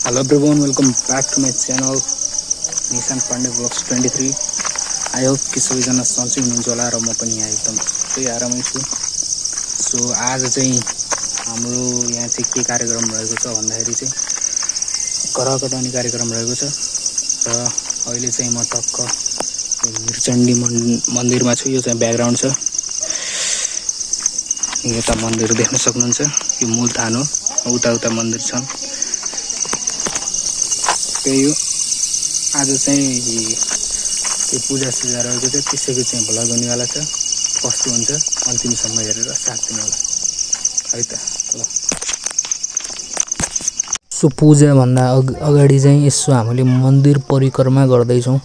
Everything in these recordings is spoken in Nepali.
Hello everyone, welcome back to my channel Nishan Pandey Vlogs 23. I hope कि सबैजना सन्चै हुनुहुन्छ होला र म पनि यहाँ एकदम सबै आरामै छु। सो आज चाहिँ हाम्रो यहाँ चाहिँ के कार्यक्रम रहेको छ भन्दाखेरि चाहिँ करकटाउने कार्यक्रम रहेको छ र अहिले चाहिँ म टक्क मिरचण्डी मन्दिरमा छु। यो चाहिँ ब्याकग्राउन्ड छ, यता मन्दिर देख्न सक्नुहुन्छ। यो मूल थान हो, उता उता मन्दिर छन्। त्यही हो, आज चाहिँ त्यो पूजा सुजा रहेको छ, त्यसैको चाहिँ भ्लग हुनेवाला छ। कस्तो हुन्छ अन्तिमसम्म हेरेर साथ दिनु होला है त। ल सो पूजा भन्दा अगाडि चाहिँ यसो हामीले मन्दिर परिक्रमा गर्दैछौँ।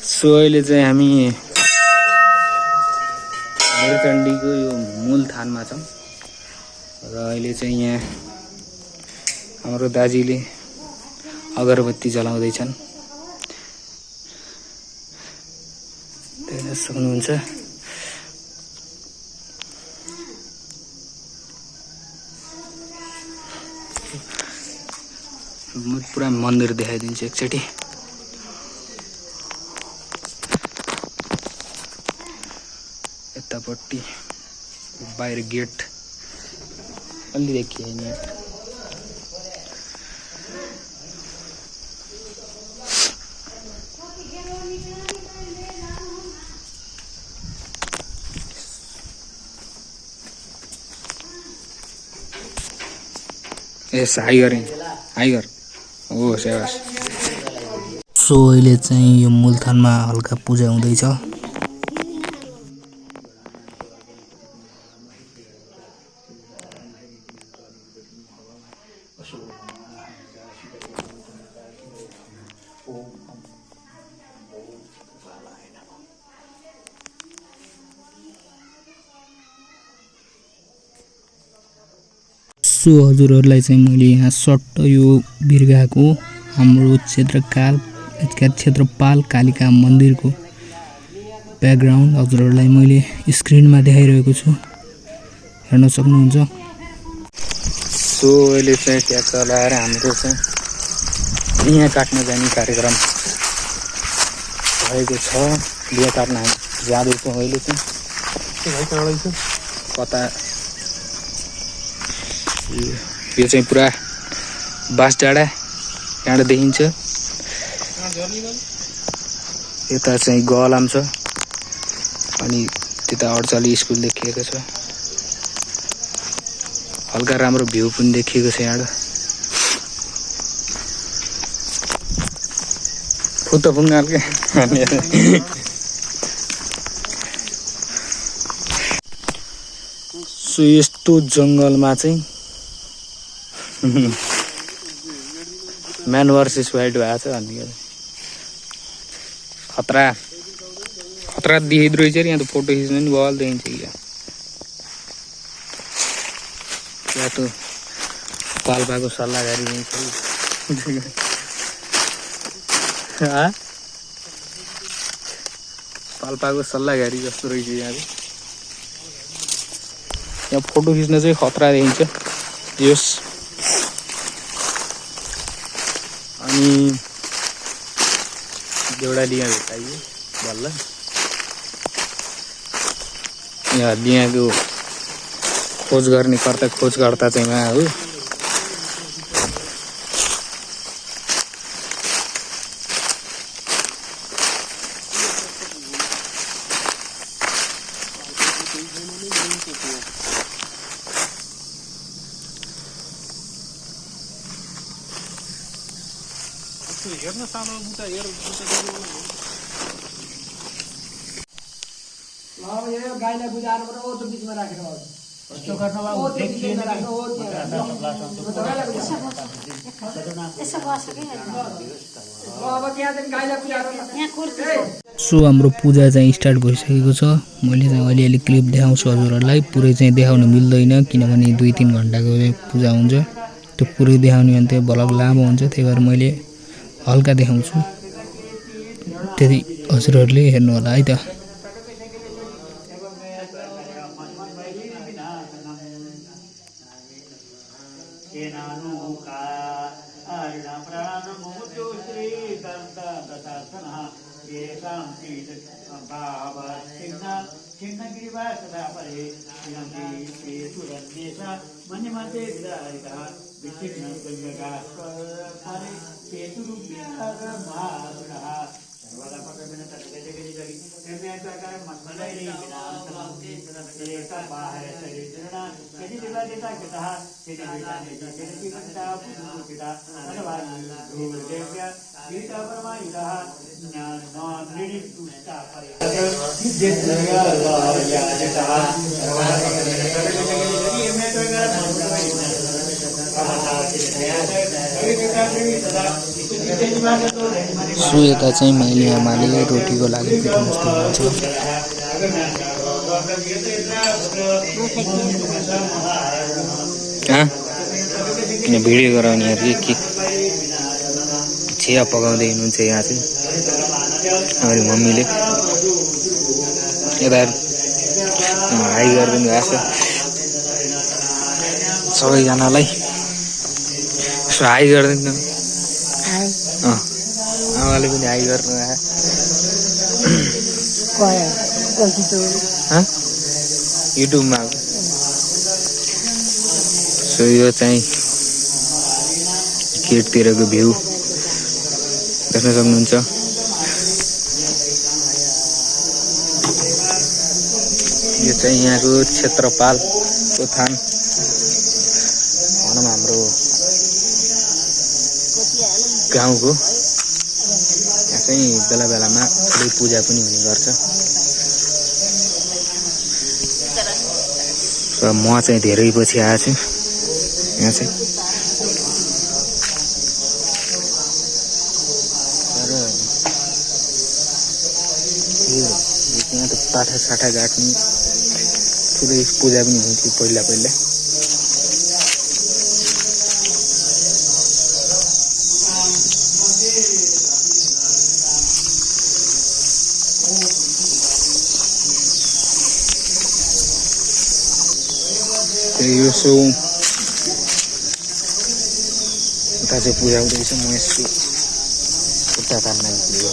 सो अहिले चाहिँ हामी मिरचण्डीको यो मूल थानमा छौँ र अहिले चाहिँ यहाँ हाम्रो दाजुले अगरबत्ती जलाउँदैछन्, देख्न सक्नुहुन्छ। म पुरा मन्दिर देखाइदिन्छु एकचोटि। यतापट्टि बाहिर गेट अलि देखिएन। यस हाइगर हो सेवास। सो अहिले चाहिँ यो मूलथानमा हल्का पूजा हुँदैछ। सो हजुरहरूलाई चाहिँ मैले यहाँ सट्ट यो बिरगाको हाम्रो क्षेत्रपाल कालिका मन्दिरको ब्याकग्राउन्ड हजुरहरूलाई मैले स्क्रिनमा देखाइरहेको छु, हेर्न सक्नुहुन्छ। सो अहिले चाहिँ ट्याक्क लगाएर हाम्रो चाहिँ बिहा काट्न जाने कार्यक्रम भएको छ। बिहा काट्न हामी जाँदैछौँ अहिले चाहिँ। कता यो चाहिँ पुरा बास डाँडा यहाँबाट देखिन्छ। यता चाहिँ गलाम छ अनि त्यता अडचाली स्कुल देखिएको छ। हल्का राम्रो भ्यू पनि देखिएको छ यहाँबाट। फुत्त फुङ्गालके सो यस्तो जङ्गलमा चाहिँ म्यान भर्सेस वाइल्ड भएको छ भन्ने खतरा देखिँदो रहेछ। यहाँ त फोटो खिच्नु पनि बल देखिन्छ कि यहाँ त पाल्पाको सल्लाहकारी दिन्छ। पाल्पाको सल्लाहकारी जस्तो रहेछ यहाँ। यहाँ फोटो खिच्न चाहिँ खतरा देखिन्छ। यस अनि देउडा दिया भेटाइयो बल्ल। यहाँ दियाको खोजकर्ता चाहिँ उहाँ हो। हेर्न सानो बुटा हेर यो गाईलाई बुझाएर ओ त्यो बीचमा राखेर यस्तो गर्नमा देखिएन सो हाम्रो पूजा चाहिँ स्टार्ट भइसकेको छ। मैले चाहिँ अलिअलि क्लिप देखाउँछु हजुरहरूलाई। पुरै चाहिँ देखाउन मिल्दैन किनभने 2-3 घण्टाको पूजा हुन्छ। त्यो पुरै देखाउने भने त्यो भ्लग लामो हुन्छ, त्यही भएर मैले हल्का देखाउँछु। त्यति हजुरहरूले हेर्नु होला है त। सो यता चाहिँ मैले आमाले रोटीको लागि पिठो मुस्दै हुनुहुन्छ। किन भिडियो गराउने के चिया पकाउँदै हुनुहुन्छ यहाँ चाहिँ हाम्रो मम्मीले। यता हाई गरिदिनु भएको छ सबैजनालाई। सो हाई गरिदिनु। आमाले पनि हाई गर्नु युट्युबमा। सो यो चाहिँ गेटतिरको भ्यू देख्न सक्नुहुन्छ। यो चाहिँ यहाँको क्षेत्रपालको थान भनौँ हाम्रो गाउँको। यहाँ चाहिँ बेला बेलामा ठुलै पूजा पनि हुने गर्छ। र म चाहिँ धेरै पछि आएको छु यहाँ चाहिँ। तर यहाँ त पाठा साठा गाट्ने ठुलै पूजा पनि हुन्थ्यो पहिला पहिला। यो सो उता चाहिँ पूजा हुँदैछ। म यसको उता तान्न निस्कियो।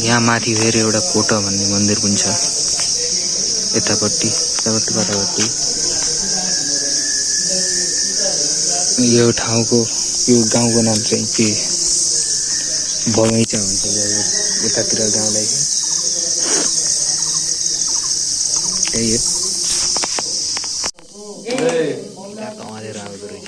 यहाँ माथि फेरि एउटा कोटा भन्ने मन्दिर पनि छ यतापट्टि कतापट्टि। यो ठाउँको यो गाउँको नाम चाहिँ के बगैँचा हुन्छ यतातिर गाउँलाई। त्यही हो। अँधेरो आउँदो रहेछ।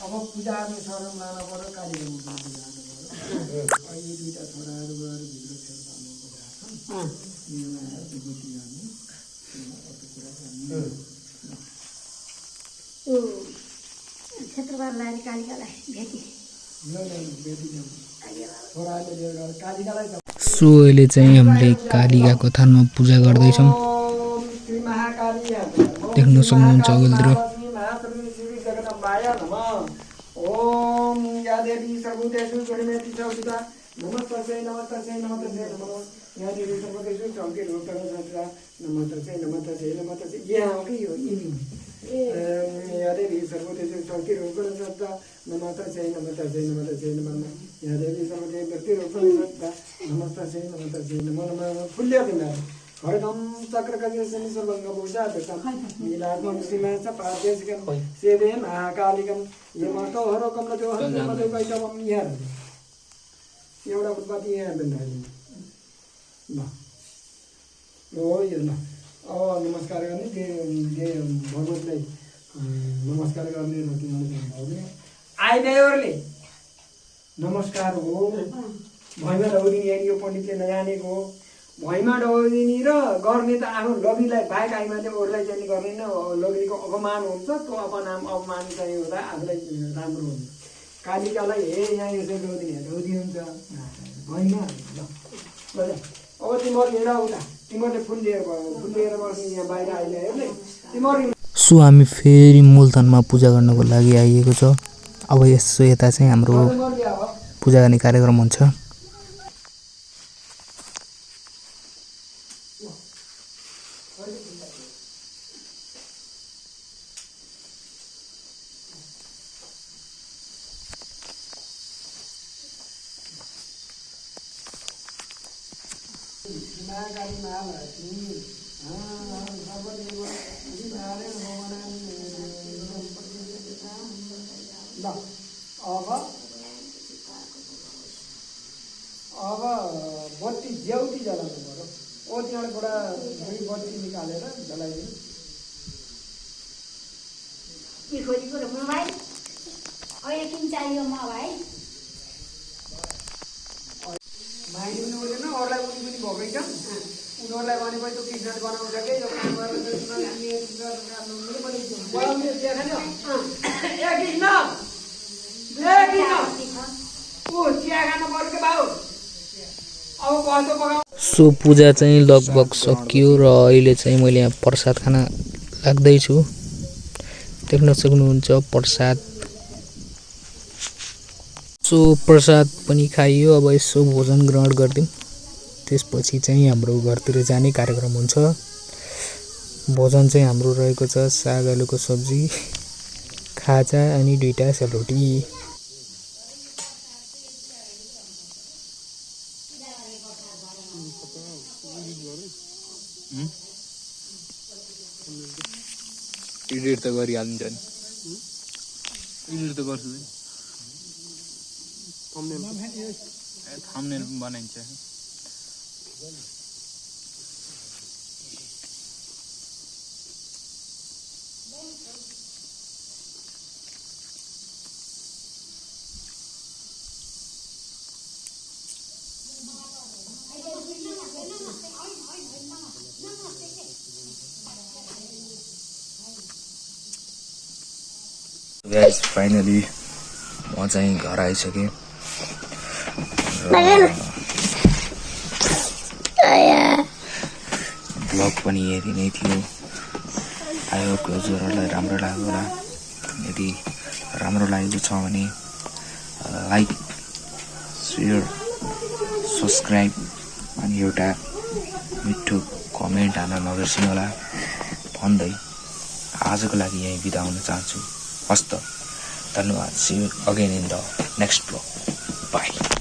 अब पूजा गर्ने शरण लान पर्यो। काली पूजा अहिले दुईटा छोराहरू गएर भित्र क्षेत्रपाललाई कालिकालाई भेटी। सो अहिले चाहिँ हामीले कालिकाको थानमा पूजा गर्दैछौँ। देख्न सक्नुहुन्छ अगाडितिर। ओम या देवी सर्वभूतेषु गणमेति संस्थिता नमस्तस्यै नमस्तस्यै नमस्तस्यै नमः। या देवी सर्वभूतेषु चौके रूपेण संस्थिता नमस्तस्यै नमस्तस्यै नमस्तस्यै। यहाँ हो कि यो या देवी सर्वभूतेषु चौके रूपेण संस्थिता नमस्तस्यै नमस्तस्यै नमस्तस्यै नमः। या देवी सर्वभूतेषु व्यक्ति रूपेण संस्थिता नमस्तस्यै नमस्तस्यै नमः नमः। फुल्य बिना खड्गम चक्रगजं सर्वंगभूषाधृतं नीलात्मं श्रीमत् पार्थेशकं सेवे महाकालिकं यमतो हरोकं लजो हरमदुकैतवं यहाँ एउटा फुलपाती यहाँ बेन्दाली ल हो यो ल। अब नमस्कार गर्ने भगवतलाई नमस्कार गर्ने र तिनीहरूले आइनेहरूले नमस्कार हो भैँमा डौरिनी यो पण्डितले नजानेको हो भैँमा डौरिनी र गर्ने त आफ्नो लग्नीलाई बाहेक आइमाले अरूलाई चाहिँ गर्ने नै लग्नीको अपमान हुन्छ त्यो अपमान चाहिँ हुँदा आफूलाई राम्रो हुन्छ कालिकालाई हे यहाँ यसो डौरी हुन्छ भैँमा ल अब तिमीहरू हेर उता तिमीहरूले फुल लिएर बस्ने यहाँ बाहिर आइल्यायो तिमीहरू सो हामी फेरि मूलतनमा पूजा गर्नको लागि आइएको छ अब यसो यता चाहिँ हाम्रो पूजा गर्ने कार्यक्रम हुन्छ अब बत्ती ज्याउती जलाउनु पर्यो ओ त्यहाँबाट दुई बत्ती निकालेर जलाइदिनु माइली पनि बोलेन अरूलाई उनी पनि भएकै छ उनीहरूलाई भनेपछि त्यो कृष्णले बनाउँछ कि यो काम गरेर बोलाउने चिया खाने चिया खानु पर्यो कि बाबु अब कस्तो पकाउ सो पूजा चाहिँ लगभग सकियो र अहिले चाहिँ मैले यहाँ प्रसाद खान लाग्दैछु देख्न सक्नुहुन्छ प्रसाद सो प्रसाद पनि खाइयो अब यसो भोजन ग्रहण गरिदिउँ त्यसपछि चाहिँ हाम्रो घरतिर जाने कार्यक्रम हुन्छ भोजन चाहिँ हाम्रो रहेको छ साग आलुको सब्जी खाजा अनि दुईटा सेलरोटी एडिट त गरिहालिन्छ नि एडिट त गर्छु नि थम्बनेल पनि बनाइन्छ गाइस फाइनली म चाहिँ घर आइसकेँ ब्लग पनि यति नै थियो आई होप हजुरहरूलाई राम्रो लाग्यो होला यदि राम्रो लागेको छ भने लाइक शेयर सब्सक्राइब अनि एउटा मिठो कमेन्ट हाल्न नबिर्सिनु होला भन्दै आजको लागि यही बिदा हुन चाहन्छु हस्त धन्यवाद see you again in the next blog by